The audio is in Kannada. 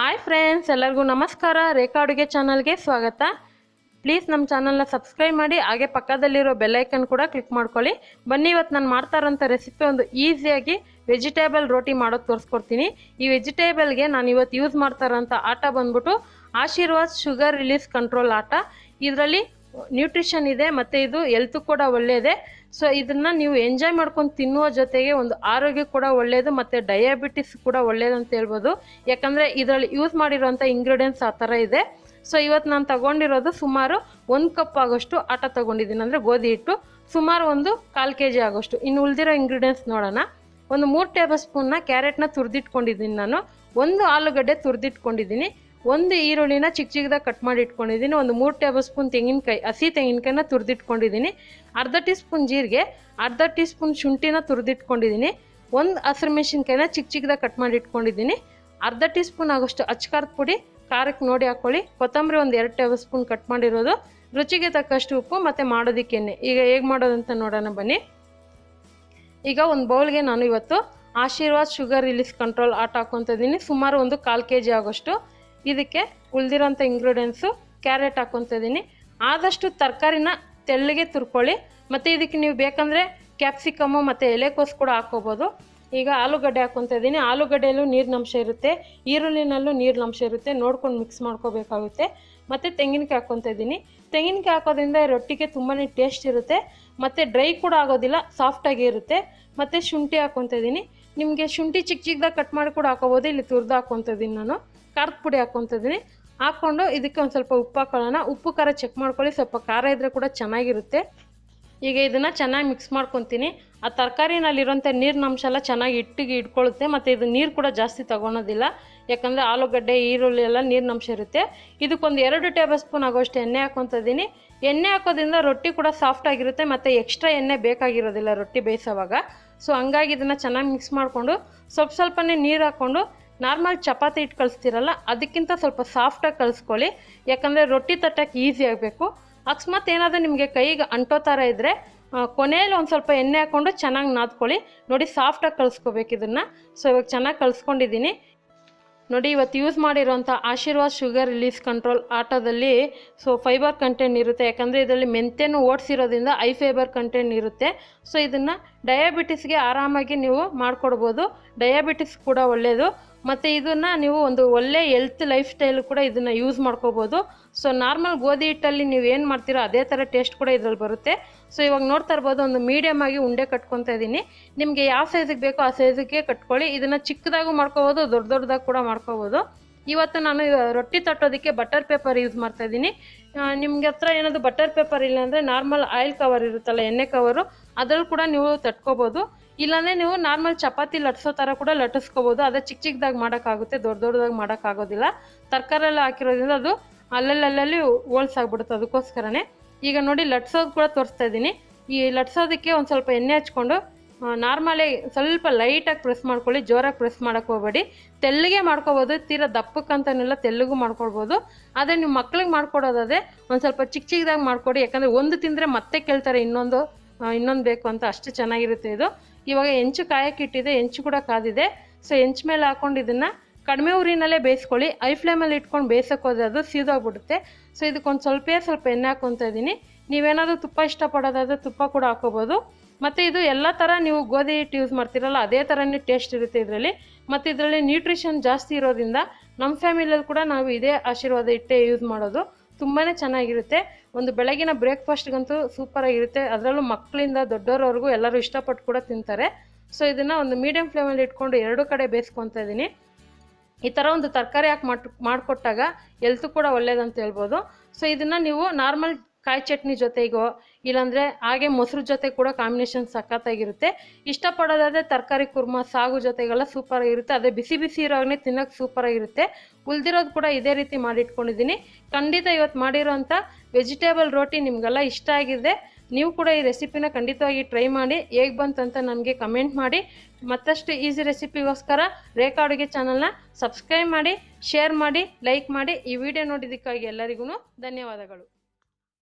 ಹಾಯ್ ಫ್ರೆಂಡ್ಸ್, ಎಲ್ಲರಿಗೂ ನಮಸ್ಕಾರ. ರೇಖಾ ಅಡುಗೆ ಚಾನಲ್ಗೆ ಸ್ವಾಗತ. ಪ್ಲೀಸ್ ನಮ್ಮ ಚಾನಲ್ನ ಸಬ್ಸ್ಕ್ರೈಬ್ ಮಾಡಿ, ಹಾಗೆ ಪಕ್ಕದಲ್ಲಿರೋ ಬೆಲ್ ಐಕನ್ ಕೂಡ ಕ್ಲಿಕ್ ಮಾಡ್ಕೊಳ್ಳಿ. ಬನ್ನಿ, ಇವತ್ತು ನಾನು ಮಾಡ್ತಾ ಇರೋಂಥ ರೆಸಿಪಿ ಒಂದು ಈಸಿಯಾಗಿ ವೆಜಿಟೇಬಲ್ ರೋಟಿ ಮಾಡೋದು ತೋರಿಸ್ಕೊಡ್ತೀನಿ. ಈ ವೆಜಿಟೇಬಲ್ಗೆ ನಾನು ಇವತ್ತು ಯೂಸ್ ಮಾಡ್ತಾ ಇರೋಂಥ ಆಟ ಬಂದ್ಬಿಟ್ಟು ಆಶೀರ್ವಾದ್ ಶುಗರ್ ರಿಲೀಸ್ ಕಂಟ್ರೋಲ್ ಆಟ. ಇದರಲ್ಲಿ ನ್ಯೂಟ್ರಿಷನ್ ಇದೆ ಮತ್ತು ಇದು ಹೆಲ್ತ್ ಕೂಡ ಒಳ್ಳೆಯದೇ. ಸೊ ಇದನ್ನು ನೀವು ಎಂಜಾಯ್ ಮಾಡ್ಕೊಂಡು ತಿನ್ನುವ ಜೊತೆಗೆ ಒಂದು ಆರೋಗ್ಯ ಕೂಡ ಒಳ್ಳೆಯದು ಮತ್ತು ಡಯಾಬಿಟಿಸ್ ಕೂಡ ಒಳ್ಳೆಯದು ಅಂತ ಹೇಳ್ಬೋದು. ಯಾಕಂದರೆ ಇದರಲ್ಲಿ ಯೂಸ್ ಮಾಡಿರೋಂಥ ಇಂಗ್ರೀಡಿಯೆಂಟ್ಸ್ ಆ ಥರ ಇದೆ. ಸೊ ಇವತ್ತು ನಾನು ತಗೊಂಡಿರೋದು ಸುಮಾರು 1 ಕಪ್ ಆಗೋಷ್ಟು ಆಟ ತೊಗೊಂಡಿದ್ದೀನಿ, ಅಂದರೆ ಗೋಧಿ ಹಿಟ್ಟು, ಸುಮಾರು ಒಂದು 1/4 kg ಆಗೋಷ್ಟು. ಇನ್ನು ಉಳಿದಿರೋ ಇಂಗ್ರೀಡಿಯೆಂಟ್ಸ್ ನೋಡೋಣ. ಒಂದು 3 ಟೇಬಲ್ ಸ್ಪೂನ್ನ ಕ್ಯಾರೆಟ್ನ ತುರಿದಿಟ್ಕೊಂಡಿದ್ದೀನಿ ನಾನು, 1 ಆಲೂಗಡ್ಡೆ ತುರಿದಿಟ್ಕೊಂಡಿದ್ದೀನಿ, 1 ಈರುಳ್ಳಿನ ಚಿಕ್ಕ ಚಿಕ್ಕದಾಗಿ ಕಟ್ ಮಾಡಿ ಇಟ್ಕೊಂಡಿದ್ದೀನಿ, ಒಂದು 3 ಟೇಬಲ್ ಸ್ಪೂನ್ ತೆಂಗಿನಕಾಯಿ, ಹಸಿ ತೆಂಗಿನಕಾಯಿನ ತುರಿದಿಟ್ಕೊಂಡಿದ್ದೀನಿ, ಅರ್ಧ ಟೀ ಸ್ಪೂನ್ ಜೀರಿಗೆ, ಅರ್ಧ ಟೀ ಸ್ಪೂನ್ ಶುಂಠಿನ ತುರಿದಿಟ್ಕೊಂಡಿದ್ದೀನಿ, 1 ಹಸಿರು ಮೆಣಸಿನ್ಕಾಯಿನ ಚಿಕ್ಕ ಚಿಕ್ಕದಾಗಿ ಕಟ್ ಮಾಡಿ ಇಟ್ಕೊಂಡಿದ್ದೀನಿ, ಅರ್ಧ ಟೀ ಸ್ಪೂನ್ ಆಗೋಷ್ಟು ಅಚ್ಚಕಾರದ ಪುಡಿ, ಖಾರಕ್ಕೆ ನೋಡಿ ಹಾಕ್ಕೊಳ್ಳಿ, ಕೊತ್ತಂಬರಿ ಒಂದು 2 ಟೇಬಲ್ ಸ್ಪೂನ್ ಕಟ್ ಮಾಡಿರೋದು, ರುಚಿಗೆ ತಕ್ಕಷ್ಟು ಉಪ್ಪು ಮತ್ತು ಮಾಡೋದಕ್ಕೆ ಎಣ್ಣೆ. ಈಗ ಹೇಗೆ ಮಾಡೋದಂತ ನೋಡೋಣ ಬನ್ನಿ. ಈಗ ಒಂದು ಬೌಲ್ಗೆ ನಾನು ಇವತ್ತು ಆಶೀರ್ವಾದ್ ಶುಗರ್ ರಿಲೀಸ್ ಕಂಟ್ರೋಲ್ ಆಟ ಹಾಕ್ಕೊತ ಇದ್ದೀನಿ, ಸುಮಾರು ಒಂದು 1/4 kg ಆಗೋಷ್ಟು. ಇದಕ್ಕೆ ಉಳಿದಿರೋಂಥ ಇಂಗ್ರೀಡಿಯೆಂಟ್ಸು ಕ್ಯಾರೆಟ್ ಹಾಕ್ಕೊತ ಇದ್ದೀನಿ. ಆದಷ್ಟು ತರಕಾರಿನ ತೆಳ್ಳಗೆ ತುರ್ಕೊಳ್ಳಿ, ಮತ್ತು ಇದಕ್ಕೆ ನೀವು ಬೇಕಂದರೆ ಕ್ಯಾಪ್ಸಿಕಮ್ಮು ಮತ್ತು ಎಲೆಕೋಸು ಕೂಡ ಹಾಕ್ಕೋಬೋದು. ಈಗ ಆಲೂಗಡ್ಡೆ ಹಾಕ್ಕೊತ ಇದ್ದೀನಿ. ಆಲೂಗಡ್ಡೆಯಲ್ಲೂ ನೀರಿನಂಶ ಇರುತ್ತೆ, ಈರುಳ್ಳಿನಲ್ಲೂ ನೀರಿನಂಶ ಇರುತ್ತೆ, ನೋಡ್ಕೊಂಡು ಮಿಕ್ಸ್ ಮಾಡ್ಕೋಬೇಕಾಗುತ್ತೆ. ಮತ್ತು ತೆಂಗಿನಕಾಯಿ ಹಾಕ್ಕೊತ ಇದ್ದೀನಿ. ತೆಂಗಿನಕಾಯಿ ಹಾಕೋದ್ರಿಂದ ರೊಟ್ಟಿಗೆ ತುಂಬಾ ಟೇಸ್ಟ್ ಇರುತ್ತೆ ಮತ್ತು ಡ್ರೈ ಕೂಡ ಆಗೋದಿಲ್ಲ, ಸಾಫ್ಟಾಗಿ ಇರುತ್ತೆ. ಮತ್ತು ಶುಂಠಿ ಹಾಕ್ಕೊತ ಇದ್ದೀನಿ. ನಿಮಗೆ ಶುಂಠಿ ಚಿಕ್ಕ ಚಿಕ್ಕದಾಗಿ ಕಟ್ ಮಾಡಿ ಕೂಡ ಹಾಕೋಬೋದು. ಇಲ್ಲಿ ತುರಿದು ಹಾಕ್ಕೊತ ಇದ್ದೀನಿ ನಾನು. ಖಾರದ ಪುಡಿ ಹಾಕ್ಕೊತ ಇದ್ದೀನಿ. ಹಾಕ್ಕೊಂಡು ಇದಕ್ಕೆ ಒಂದು ಸ್ವಲ್ಪ ಉಪ್ಪು ಹಾಕೊಳ್ಳೋಣ. ಉಪ್ಪು ಖಾರ ಚೆಕ್ ಮಾಡ್ಕೊಳ್ಳಿ, ಸ್ವಲ್ಪ ಖಾರ ಇದ್ದರೆ ಕೂಡ ಚೆನ್ನಾಗಿರುತ್ತೆ. ಈಗ ಇದನ್ನು ಚೆನ್ನಾಗಿ ಮಿಕ್ಸ್ ಮಾಡ್ಕೊತೀನಿ. ಆ ತರಕಾರಿನಲ್ಲಿರೋಂಥ ನೀರಿನ ಅಂಶ ಎಲ್ಲ ಚೆನ್ನಾಗಿ ಹಿಟ್ಟಿಗೆ ಇಟ್ಕೊಳ್ಳುತ್ತೆ, ಮತ್ತು ಇದು ನೀರು ಕೂಡ ಜಾಸ್ತಿ ತೊಗೊಳೋದಿಲ್ಲ, ಯಾಕಂದರೆ ಆಲೂಗಡ್ಡೆ ಈರುಳ್ಳಿ ಎಲ್ಲ ನೀರಿನ ಅಂಶ ಇರುತ್ತೆ. ಇದಕ್ಕೊಂದು 2 ಟೇಬಲ್ ಸ್ಪೂನ್ ಆಗೋಷ್ಟು ಎಣ್ಣೆ ಹಾಕ್ಕೊತ ಇದ್ದೀನಿ. ಎಣ್ಣೆ ಹಾಕೋದ್ರಿಂದ ರೊಟ್ಟಿ ಕೂಡ ಸಾಫ್ಟಾಗಿರುತ್ತೆ ಮತ್ತು ಎಕ್ಸ್ಟ್ರಾ ಎಣ್ಣೆ ಬೇಕಾಗಿರೋದಿಲ್ಲ ರೊಟ್ಟಿ ಬೇಯಿಸೋವಾಗ. ಸೊ ಹಂಗಾಗಿ ಇದನ್ನು ಚೆನ್ನಾಗಿ ಮಿಕ್ಸ್ ಮಾಡಿಕೊಂಡು ಸ್ವಲ್ಪನೇ ನೀರು ಹಾಕ್ಕೊಂಡು ನಾರ್ಮಲ್ ಚಪಾತಿ ಹಿಟ್ಟು ಕಳಿಸ್ತೀರಲ್ಲ ಅದಕ್ಕಿಂತ ಸ್ವಲ್ಪ ಸಾಫ್ಟಾಗಿ ಕಲಿಸ್ಕೊಳ್ಳಿ, ಯಾಕಂದರೆ ರೊಟ್ಟಿ ತಟ್ಟಕ್ಕೆ ಈಸಿ ಆಗಬೇಕು. ಅಕಸ್ಮಾತ್ ಏನಾದರೂ ನಿಮಗೆ ಕೈಗೆ ಅಂಟೋ ಥರ ಇದ್ದರೆ ಕೊನೆಯಲ್ಲಿ ಒಂದು ಸ್ವಲ್ಪ ಎಣ್ಣೆ ಹಾಕ್ಕೊಂಡು ಚೆನ್ನಾಗಿ ನಾದ್ಕೊಳ್ಳಿ. ನೋಡಿ, ಸಾಫ್ಟಾಗಿ ಕಲಿಸ್ಕೋಬೇಕು ಇದನ್ನು. ಸೊ ಇವಾಗ ಚೆನ್ನಾಗಿ ಕಲಿಸ್ಕೊಂಡಿದ್ದೀನಿ ನೋಡಿ. ಇವತ್ತು ಯೂಸ್ ಮಾಡಿರೋಂಥ ಆಶೀರ್ವಾದ್ ಶುಗರ್ ರಿಲೀಸ್ ಕಂಟ್ರೋಲ್ ಆಟದಲ್ಲಿ ಫೈಬರ್ ಕಂಟೆಂಟ್ ಇರುತ್ತೆ, ಯಾಕಂದರೆ ಇದರಲ್ಲಿ ಮೆಂತ್ಯನೂ ಓಡಿಸಿರೋದ್ರಿಂದ ಐ ಫೈಬರ್ ಕಂಟೆಂಟ್ ಇರುತ್ತೆ. ಸೊ ಇದನ್ನು ಡಯಾಬಿಟಿಸ್ಗೆ ಆರಾಮಾಗಿ ನೀವು ಮಾಡಿಕೊಡ್ಬೋದು, ಡಯಾಬಿಟಿಸ್ ಕೂಡ ಒಳ್ಳೆಯದು. ಮತ್ತು ಇದನ್ನು ನೀವು ಒಂದು ಒಳ್ಳೆ ಹೆಲ್ತ್ ಲೈಫ್ ಸ್ಟೈಲ್ ಕೂಡ ಇದನ್ನು ಯೂಸ್ ಮಾಡ್ಕೋಬೋದು. ಸೊ ನಾರ್ಮಲ್ ಗೋಧಿ ಹಿಟ್ಟಲ್ಲಿ ನೀವು ಏನು ಮಾಡ್ತೀರೋ ಅದೇ ಥರ ಟೇಸ್ಟ್ ಕೂಡ ಇದರಲ್ಲಿ ಬರುತ್ತೆ. ಸೊ ಇವಾಗ ನೋಡ್ತಾ ಇರ್ಬೋದು, ಒಂದು ಮೀಡಿಯಮ್ ಆಗಿ ಉಂಡೆ ಕಟ್ಕೊತಾ ಇದ್ದೀನಿ. ನಿಮಗೆ ಯಾವ ಸೈಜಿಗೆ ಬೇಕೋ ಆ ಸೈಜಿಗೆ ಕಟ್ಕೊಳ್ಳಿ. ಇದನ್ನು ಚಿಕ್ಕದಾಗೂ ಮಾಡ್ಕೋಬೋದು, ದೊಡ್ಡದಾಗಿ ಕೂಡ ಮಾಡ್ಕೋಬೋದು. ಇವತ್ತು ನಾನು ರೊಟ್ಟಿ ತಟ್ಟೋದಕ್ಕೆ ಬಟರ್ ಪೇಪರ್ ಯೂಸ್ ಮಾಡ್ತಾ ಇದ್ದೀನಿ. ನಿಮಗೆ ಹತ್ರ ಏನಾದರೂ ಬಟರ್ ಪೇಪರ್ ಇಲ್ಲ ಅಂದರೆ ನಾರ್ಮಲ್ ಆಯಿಲ್ ಕವರ್ ಇರುತ್ತಲ್ಲ, ಎಣ್ಣೆ ಕವರು, ಅದರಲ್ಲಿ ಕೂಡ ನೀವು ತಟ್ಕೋಬೋದು. ಇಲ್ಲಾಂದರೆ ನೀವು ನಾರ್ಮಲ್ ಚಪಾತಿ ಲಟ್ಸೋ ಥರ ಕೂಡ ಲಟ್ಟಿಸ್ಕೋಬೋದು. ಅದೇ ಚಿಕ್ಕ ಚಿಕ್ಕದಾಗಿ ಮಾಡೋಕ್ಕಾಗುತ್ತೆ, ದೊಡ್ಡದಾಗಿ ಮಾಡೋಕ್ಕಾಗೋದಿಲ್ಲ. ತರಕಾರಿ ಎಲ್ಲ ಹಾಕಿರೋದ್ರಿಂದ ಅದು ಅಲ್ಲಲ್ಲಿ ಹೋಲ್ಸಾಗ್ಬಿಡುತ್ತೆ, ಅದಕ್ಕೋಸ್ಕರನೇ. ಈಗ ನೋಡಿ, ಲಟ್ಸೋದು ಕೂಡ ತೋರಿಸ್ತಾ ಇದ್ದೀನಿ. ಈ ಲಟ್ಸೋದಕ್ಕೆ ಒಂದು ಸ್ವಲ್ಪ ಎಣ್ಣೆ ಹಚ್ಕೊಂಡು ನಾರ್ಮಲಿ ಸ್ವಲ್ಪ ಲೈಟಾಗಿ ಪ್ರೆಸ್ ಮಾಡ್ಕೊಳ್ಳಿ, ಜೋರಾಗಿ ಪ್ರೆಸ್ ಮಾಡೋಕ್ಕೆ ಹೋಗಬೇಡಿ. ತೆಳ್ಳಗೆ ಮಾಡ್ಕೋಬೋದು, ತೀರಾ ದಪ್ಪಕ್ಕಂತನೆಲ್ಲ ತೆಳ್ಳಗೂ ಮಾಡ್ಕೊಳ್ಬೋದು. ಅದೇ ನೀವು ಮಕ್ಳಿಗೆ ಮಾಡ್ಕೊಡೋದಾದರೆ ಒಂದು ಸ್ವಲ್ಪ ಚಿಕ್ಕ ಚಿಕ್ಕದಾಗಿ ಮಾಡಿಕೊಡಿ, ಯಾಕಂದರೆ ಒಂದು ತಿಂದರೆ ಮತ್ತೆ ಕೇಳ್ತಾರೆ ಇನ್ನೊಂದು ಬೇಕು ಅಂತ, ಅಷ್ಟು ಚೆನ್ನಾಗಿರುತ್ತೆ ಇದು. ಇವಾಗ ಹೆಂಚು ಕಾಯಕ್ಕೆ ಇಟ್ಟಿದೆ, ಹೆಂಚು ಕೂಡ ಕಾದಿದೆ. ಸೊ ಹೆಂಚು ಮೇಲೆ ಹಾಕ್ಕೊಂಡು ಇದನ್ನು ಕಡಿಮೆ ಉರಿನಲ್ಲೇ ಬೇಯಿಸ್ಕೊಳ್ಳಿ. ಐ ಫ್ಲೇಮಲ್ಲಿ ಇಟ್ಕೊಂಡು ಬೇಯಿಸೋಕೆ ಹೋದರೆ ಅದು ಸೀದೋಗ್ಬಿಡುತ್ತೆ. ಸೊ ಇದಕ್ಕೊಂದು ಸ್ವಲ್ಪ ಎಣ್ಣೆ ಹಾಕ್ಕೊತ ಇದ್ದೀನಿ. ನೀವೇನಾದರೂ ತುಪ್ಪ ಇಷ್ಟಪಡೋದಾದರೆ ತುಪ್ಪ ಕೂಡ ಹಾಕೋಬೋದು. ಮತ್ತು ಇದು ಎಲ್ಲ ಥರ ನೀವು ಗೋಧಿ ಹಿಟ್ಟು ಯೂಸ್ ಮಾಡ್ತೀರಲ್ಲ ಅದೇ ಥರನೇ ಟೇಸ್ಟ್ ಇರುತ್ತೆ ಇದರಲ್ಲಿ. ಮತ್ತು ಇದರಲ್ಲಿ ನ್ಯೂಟ್ರಿಷನ್ ಜಾಸ್ತಿ ಇರೋದ್ರಿಂದ ನಮ್ಮ ಫ್ಯಾಮಿಲಿಯಲ್ಲಿ ಕೂಡ ನಾವು ಇದೇ ಆಶೀರ್ವಾದ ಹಿಟ್ಟೇ ಯೂಸ್ ಮಾಡೋದು. ತುಂಬಾ ಚೆನ್ನಾಗಿರುತ್ತೆ. ಒಂದು ಬೆಳಗಿನ ಬ್ರೇಕ್ಫಾಸ್ಟ್ಗಂತೂ ಸೂಪರಾಗಿರುತ್ತೆ. ಅದರಲ್ಲೂ ಮಕ್ಕಳಿಂದ ದೊಡ್ಡೋರವರೆಗೂ ಎಲ್ಲರೂ ಇಷ್ಟಪಟ್ಟು ಕೂಡ ತಿಂತಾರೆ. ಸೊ ಇದನ್ನು ಒಂದು ಮೀಡಿಯಮ್ ಫ್ಲೇಮಲ್ಲಿ ಇಟ್ಕೊಂಡು 2 ಕಡೆ ಬೇಯಿಸ್ಕೊತ ಇದ್ದೀನಿ. ಈ ಥರ ಒಂದು ತರಕಾರಿ ಹಾಕಿ ಮಾಡಿಕೊಟ್ಟಾಗ ಹೆಲ್ತ್ ಕೂಡ ಒಳ್ಳೇದಂತ ಹೇಳ್ಬೋದು. ಸೊ ಇದನ್ನು ನೀವು ನಾರ್ಮಲ್ ಕಾಯಿ ಚಟ್ನಿ ಜೊತೆಗೋ ಇಲ್ಲಾಂದರೆ ಹಾಗೆ ಮೊಸರು ಜೊತೆ ಕೂಡ ಕಾಂಬಿನೇಷನ್ ಸಖತ್ತಾಗಿರುತ್ತೆ. ಇಷ್ಟಪಡೋದಾದರೆ ತರಕಾರಿ ಕುರ್ಮಾ, ಸಾಗು ಜೊತೆಗೆಲ್ಲ ಸೂಪರಾಗಿರುತ್ತೆ. ಅದೇ ಬಿಸಿ ಇರೋವಾಗನೇ ತಿನ್ನೋಕ್ಕೆ ಸೂಪರಾಗಿರುತ್ತೆ. ಉಳಿದಿರೋದು ಕೂಡ ಇದೇ ರೀತಿ ಮಾಡಿಟ್ಕೊಂಡಿದ್ದೀನಿ. ಖಂಡಿತ ಇವತ್ತು ಮಾಡಿರೋಂಥ ವೆಜಿಟೇಬಲ್ ರೋಟಿ ನಿಮಗೆಲ್ಲ ಇಷ್ಟ ಆಗಿದೆ. ನೀವು ಕೂಡ ಈ ರೆಸಿಪಿನ ಖಂಡಿತವಾಗಿ ಟ್ರೈ ಮಾಡಿ, ಹೇಗೆ ಬಂತಂತ ನನಗೆ ಕಮೆಂಟ್ ಮಾಡಿ. ಮತ್ತಷ್ಟು ಈಸಿ ರೆಸಿಪಿಗೋಸ್ಕರ ರೇಖಾ ಅಡುಗೆ ಚಾನಲ್ನ ಸಬ್ಸ್ಕ್ರೈಬ್ ಮಾಡಿ, ಶೇರ್ ಮಾಡಿ, ಲೈಕ್ ಮಾಡಿ. ಈ ವಿಡಿಯೋ ನೋಡಿದ್ದಕ್ಕಾಗಿ ಎಲ್ಲರಿಗೂ ಧನ್ಯವಾದಗಳು.